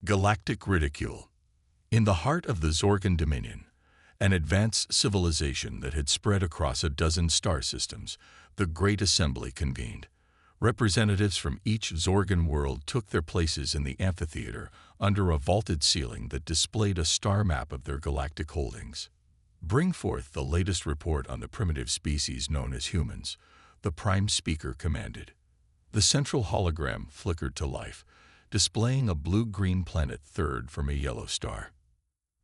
Galactic ridicule. In the heart of the Zorgan Dominion, an advanced civilization that had spread across a dozen star systems, the Great Assembly convened. Representatives from each Zorgan world took their places in the amphitheater under a vaulted ceiling that displayed a star map of their galactic holdings. "Bring forth the latest report on the primitive species known as humans," the Prime Speaker commanded. The central hologram flickered to life, displaying a blue-green planet third from a yellow star.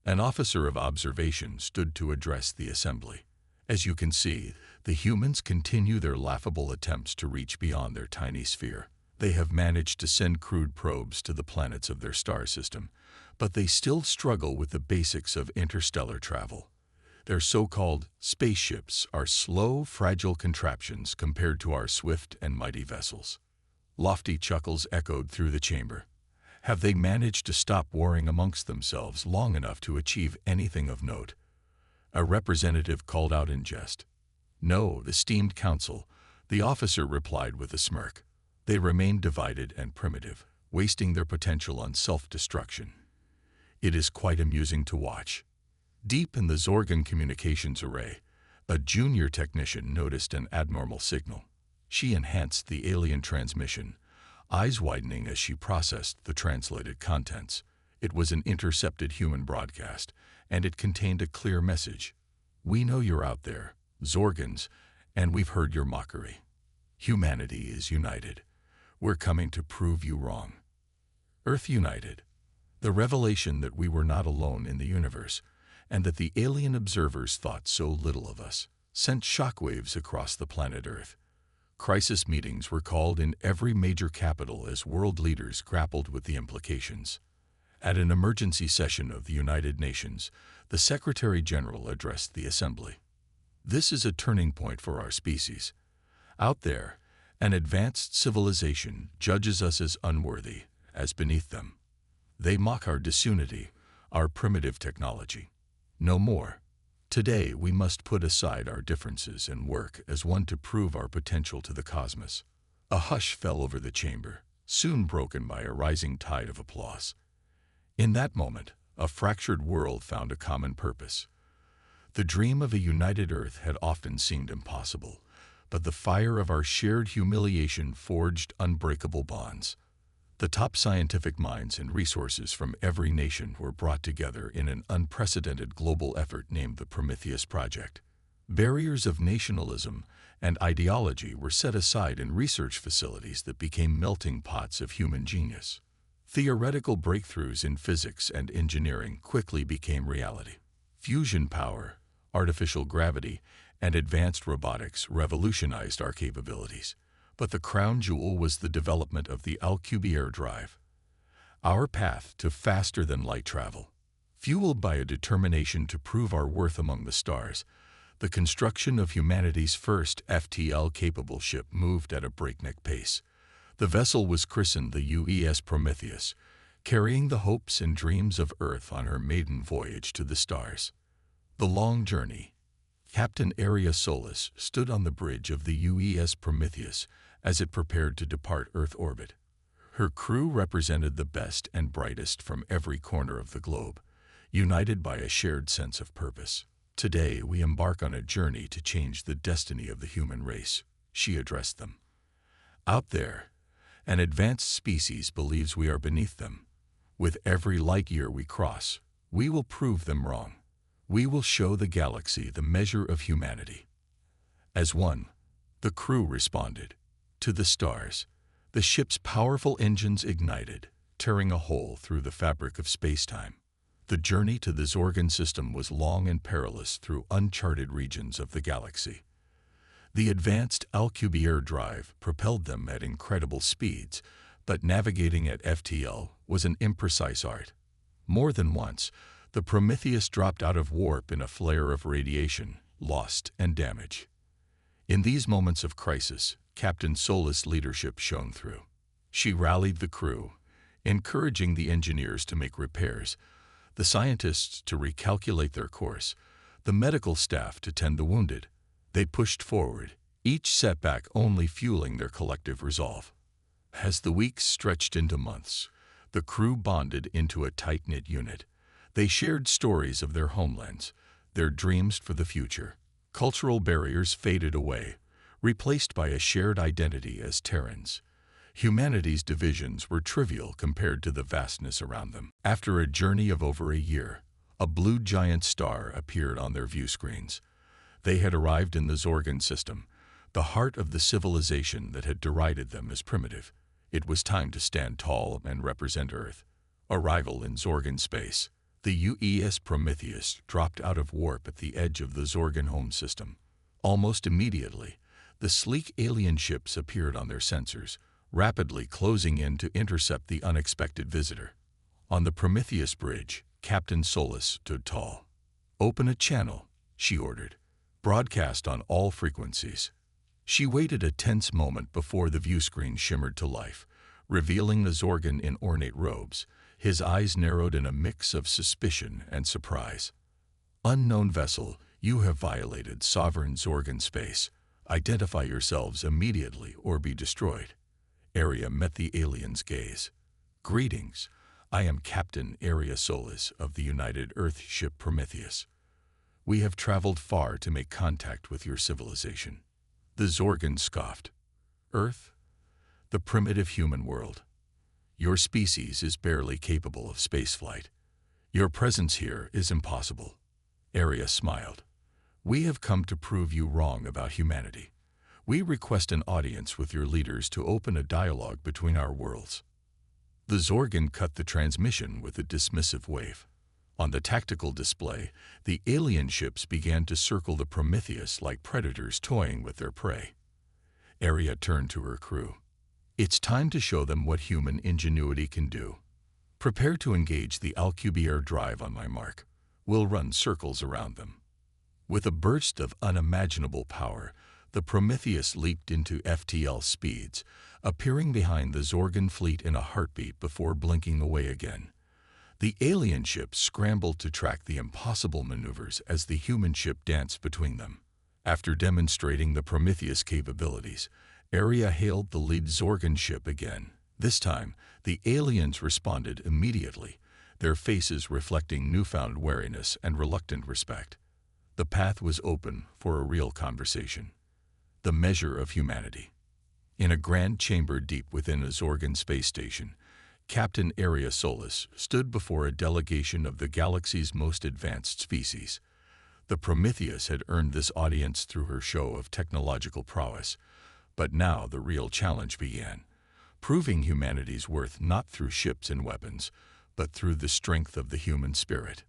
An officer of observation stood to address the assembly. "As you can see, the humans continue their laughable attempts to reach beyond their tiny sphere. They have managed to send crude probes to the planets of their star system, but they still struggle with the basics of interstellar travel. Their so-called spaceships are slow, fragile contraptions compared to our swift and mighty vessels." Lofty chuckles echoed through the chamber. Have they managed to stop warring amongst themselves long enough to achieve anything of note? A representative called out in jest. "No, esteemed council," the officer replied with a smirk. "They remain divided and primitive, wasting their potential on self-destruction. It is quite amusing to watch." Deep in the Zorgan communications array, a junior technician noticed an abnormal signal. She enhanced the alien transmission, eyes widening as she processed the translated contents. It was an intercepted human broadcast, and it contained a clear message. "We know you're out there, Zorgans, and we've heard your mockery. Humanity is united. We're coming to prove you wrong. Earth united. The revelation that we were not alone in the universe, and that the alien observers thought so little of us, sent shockwaves across the planet Earth. Crisis meetings were called in every major capital as world leaders grappled with the implications. At an emergency session of the United Nations, the Secretary General addressed the Assembly. This is a turning point for our species. Out there, an advanced civilization judges us as unworthy, as beneath them. They mock our disunity, our primitive technology. No more. Today, we must put aside our differences and work as one to prove our potential to the cosmos. A hush fell over the chamber, soon broken by a rising tide of applause. In that moment, a fractured world found a common purpose. The dream of a united Earth had often seemed impossible, but the fire of our shared humiliation forged unbreakable bonds. The top scientific minds and resources from every nation were brought together in an unprecedented global effort named the Prometheus Project. Barriers of nationalism and ideology were set aside in research facilities that became melting pots of human genius. Theoretical breakthroughs in physics and engineering quickly became reality. Fusion power, artificial gravity, and advanced robotics revolutionized our capabilities. But the crown jewel was the development of the Alcubierre drive, our path to faster-than-light travel. Fueled by a determination to prove our worth among the stars, the construction of humanity's first FTL-capable ship moved at a breakneck pace. The vessel was christened the UES Prometheus, carrying the hopes and dreams of Earth on her maiden voyage to the stars. The long journey. Captain Aria Solis stood on the bridge of the UES Prometheus as it prepared to depart Earth orbit. Her crew represented the best and brightest from every corner of the globe, united by a shared sense of purpose. "Today we embark on a journey to change the destiny of the human race," she addressed them. "Out there, an advanced species believes we are beneath them. With every light year we cross, we will prove them wrong. We will show the galaxy the measure of humanity." As one, the crew responded. To the stars, the ship's powerful engines ignited, tearing a hole through the fabric of space-time. The journey to the Zorgan system was long and perilous through uncharted regions of the galaxy. The advanced Alcubierre drive propelled them at incredible speeds, but navigating at FTL was an imprecise art. More than once, the Prometheus dropped out of warp in a flare of radiation, lost, and damage. In these moments of crisis, Captain Solis' leadership shone through. She rallied the crew, encouraging the engineers to make repairs, the scientists to recalculate their course, the medical staff to tend the wounded. They pushed forward, each setback only fueling their collective resolve. As the weeks stretched into months, The crew bonded into a tight-knit unit. They shared stories of their homelands, their dreams for the future. Cultural barriers faded away, replaced by a shared identity as Terrans. Humanity's divisions were trivial compared to the vastness around them. After a journey of over a year, a blue giant star appeared on their view screens. They had arrived in the Zorgan system, the heart of the civilization that had derided them as primitive. It was time to stand tall and represent Earth. Arrival in Zorgan space. The UES Prometheus dropped out of warp at the edge of the Zorgan home system. Almost immediately, the sleek alien ships appeared on their sensors, rapidly closing in to intercept the unexpected visitor. On the Prometheus bridge, Captain Solis stood tall. "Open a channel," she ordered. "Broadcast on all frequencies." She waited a tense moment before the viewscreen shimmered to life, revealing the Zorgan in ornate robes. His eyes narrowed in a mix of suspicion and surprise. "Unknown vessel, you have violated sovereign Zorgan space. Identify yourselves immediately or be destroyed." Aria met the alien's gaze. "Greetings. I am Captain Aria Solis of the United Earth ship Prometheus. We have traveled far to make contact with your civilization." The Zorgan scoffed. "Earth? The primitive human world. Your species is barely capable of spaceflight. Your presence here is impossible." Aria smiled. "We have come to prove you wrong about humanity. We request an audience with your leaders to open a dialogue between our worlds." The Zorgan cut the transmission with a dismissive wave. On the tactical display, the alien ships began to circle the Prometheus like predators toying with their prey. Aria turned to her crew. "It's time to show them what human ingenuity can do. Prepare to engage the Alcubierre drive on my mark. We'll run circles around them." With a burst of unimaginable power, the Prometheus leaped into FTL speeds, appearing behind the Zorgan fleet in a heartbeat before blinking away again. The alien ship scrambled to track the impossible maneuvers as the human ship danced between them. After demonstrating the Prometheus capabilities, Aria hailed the lead Zorgan ship again. This time, the aliens responded immediately, their faces reflecting newfound wariness and reluctant respect. The path was open for a real conversation. The measure of humanity. In a grand chamber deep within a Zorgan space station, Captain Aria Solis stood before a delegation of the galaxy's most advanced species. The Prometheus had earned this audience through her show of technological prowess, but now the real challenge began, proving humanity's worth not through ships and weapons, but through the strength of the human spirit.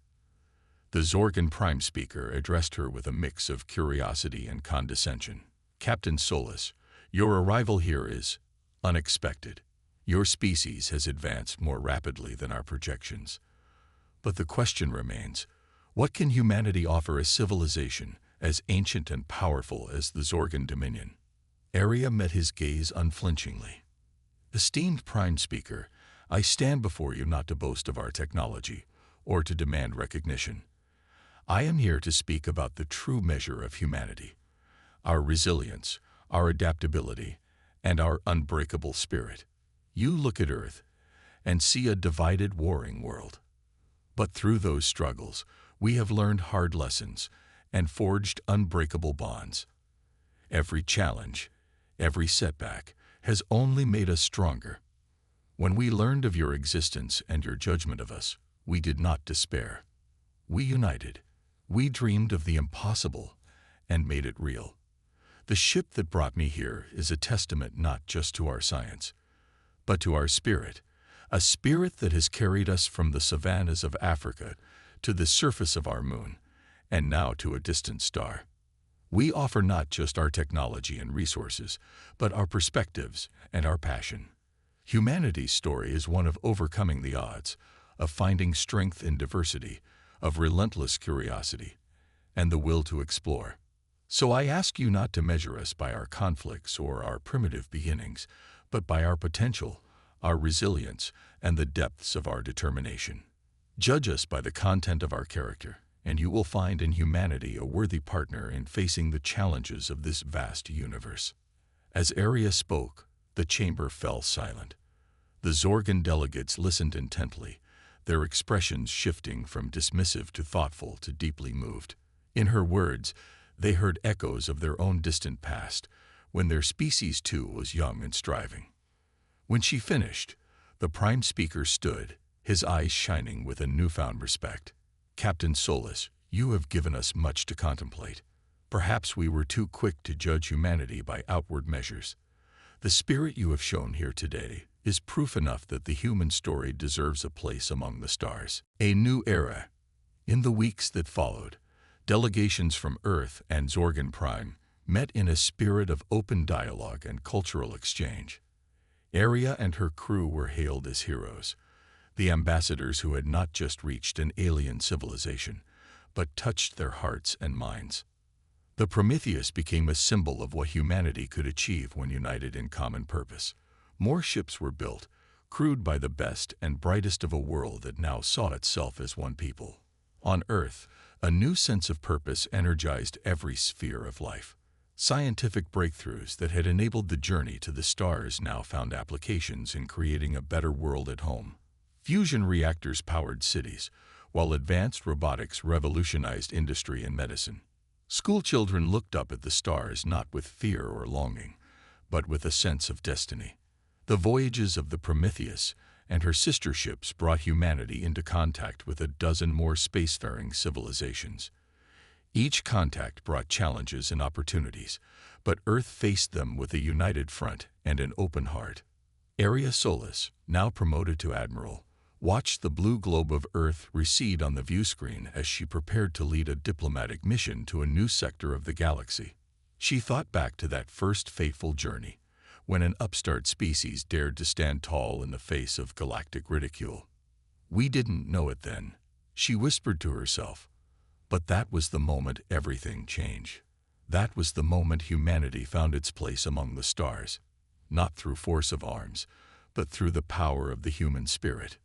The Zorgan Prime Speaker addressed her with a mix of curiosity and condescension. "Captain Solis, your arrival here is unexpected. Your species has advanced more rapidly than our projections. But the question remains, what can humanity offer a civilization as ancient and powerful as the Zorgan Dominion?" Aria met his gaze unflinchingly. "Esteemed Prime Speaker, I stand before you not to boast of our technology or to demand recognition. I am here to speak about the true measure of humanity, our resilience, our adaptability, and our unbreakable spirit. You look at Earth and see a divided, warring world. But through those struggles, we have learned hard lessons and forged unbreakable bonds. Every challenge, every setback, has only made us stronger. When we learned of your existence and your judgment of us, we did not despair. We united. We dreamed of the impossible and made it real. The ship that brought me here is a testament not just to our science, but to our spirit, a spirit that has carried us from the savannas of Africa to the surface of our moon, and now to a distant star. We offer not just our technology and resources, but our perspectives and our passion. Humanity's story is one of overcoming the odds, of finding strength in diversity, of relentless curiosity, and the will to explore. So I ask you not to measure us by our conflicts or our primitive beginnings, but by our potential, our resilience, and the depths of our determination. Judge us by the content of our character, and you will find in humanity a worthy partner in facing the challenges of this vast universe." As Aria spoke, the chamber fell silent. The Zorgan delegates listened intently, their expressions shifting from dismissive to thoughtful to deeply moved. In her words, they heard echoes of their own distant past, when their species too was young and striving. When she finished, the prime speaker stood, his eyes shining with a newfound respect. "Captain Solus, you have given us much to contemplate. Perhaps we were too quick to judge humanity by outward measures. The spirit you have shown here today is proof enough that the human story deserves a place among the stars." A new era. In the weeks that followed, delegations from Earth and Zorgan Prime met in a spirit of open dialogue and cultural exchange. Aria and her crew were hailed as heroes, the ambassadors who had not just reached an alien civilization, but touched their hearts and minds. The Prometheus became a symbol of what humanity could achieve when united in common purpose. More ships were built, crewed by the best and brightest of a world that now saw itself as one people. On Earth, a new sense of purpose energized every sphere of life. Scientific breakthroughs that had enabled the journey to the stars now found applications in creating a better world at home. Fusion reactors powered cities, while advanced robotics revolutionized industry and medicine. Schoolchildren looked up at the stars not with fear or longing, but with a sense of destiny. The voyages of the Prometheus and her sister ships brought humanity into contact with a dozen more spacefaring civilizations. Each contact brought challenges and opportunities, but Earth faced them with a united front and an open heart. Aria Solus, now promoted to Admiral, watched the blue globe of Earth recede on the viewscreen as she prepared to lead a diplomatic mission to a new sector of the galaxy. She thought back to that first fateful journey, when an upstart species dared to stand tall in the face of galactic ridicule. "We didn't know it then," she whispered to herself. But that was the moment everything changed. That was the moment humanity found its place among the stars, not through force of arms, but through the power of the human spirit.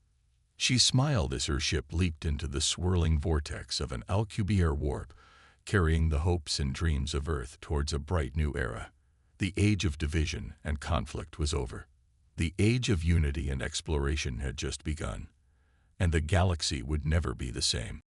She smiled as her ship leaped into the swirling vortex of an Alcubierre warp, carrying the hopes and dreams of Earth towards a bright new era. The age of division and conflict was over. The age of unity and exploration had just begun, and the galaxy would never be the same.